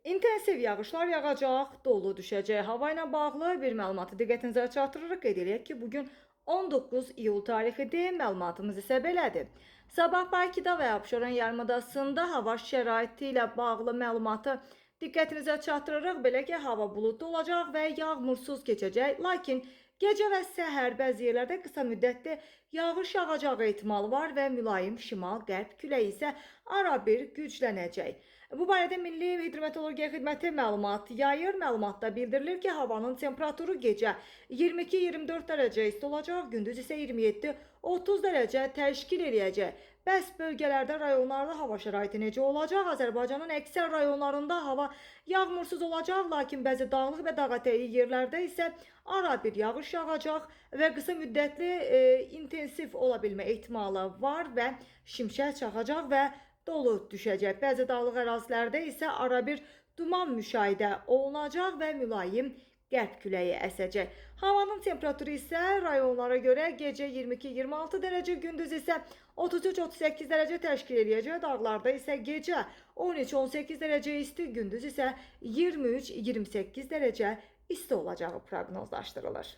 İntensiv yağışlar yağacaq, dolu düşəcək. Hava ilə bağlı bir məlumatı diqqətinizə çatdırırıq. Qeyd edək ki, bugün 19 iyul tarixidir. Məlumatımız isə belədir. Sabah Bakıda və Abşeron yarımadasında hava şəraiti ilə bağlı məlumatı diqqətinizə çatdırırıq. Belə ki, hava buludlu olacaq və yağmursuz keçəcək. Lakin gecə və səhər bəzi yerlərdə qısa müddətli yağış yağacağı ehtimalı var və mülayim şimal-qərb küləyi isə arabir güclənəcək. Bu barədə Milli Hidrometeorologiya Xidməti məlumat yayır. Məlumatda bildirilir ki, havanın temperaturu gecə 22-24 dərəcə isti olacaq, gündüz isə 27-30 dərəcə təşkil edəcək. Bəs bölgələrdə, rayonlarda hava şəraiti necə olacaq? Azərbaycanın əksər rayonlarında hava yağmursuz olacaq, lakin bəzi dağlıq və dağətəyi yerlərdə isə arabir yağış yağacaq və qısa müddətli intensiv ola bilmə ehtimalı var və şimşək çaxacaq və dolu düşəcək. Bəzi dağlıq ərazilərdə isə arabir duman müşahidə olunacaq və mülayim qərb küləyi əsəcək. Havanın temperaturu isə rayonlara görə gecə 22-26 dərəcə, gündüz isə 33-38 dərəcə təşkil edəcək. Dağlarda isə gecə 13-18 dərəcə isti, gündüz isə 23-28 dərəcə isti olacağı proqnozlaşdırılır.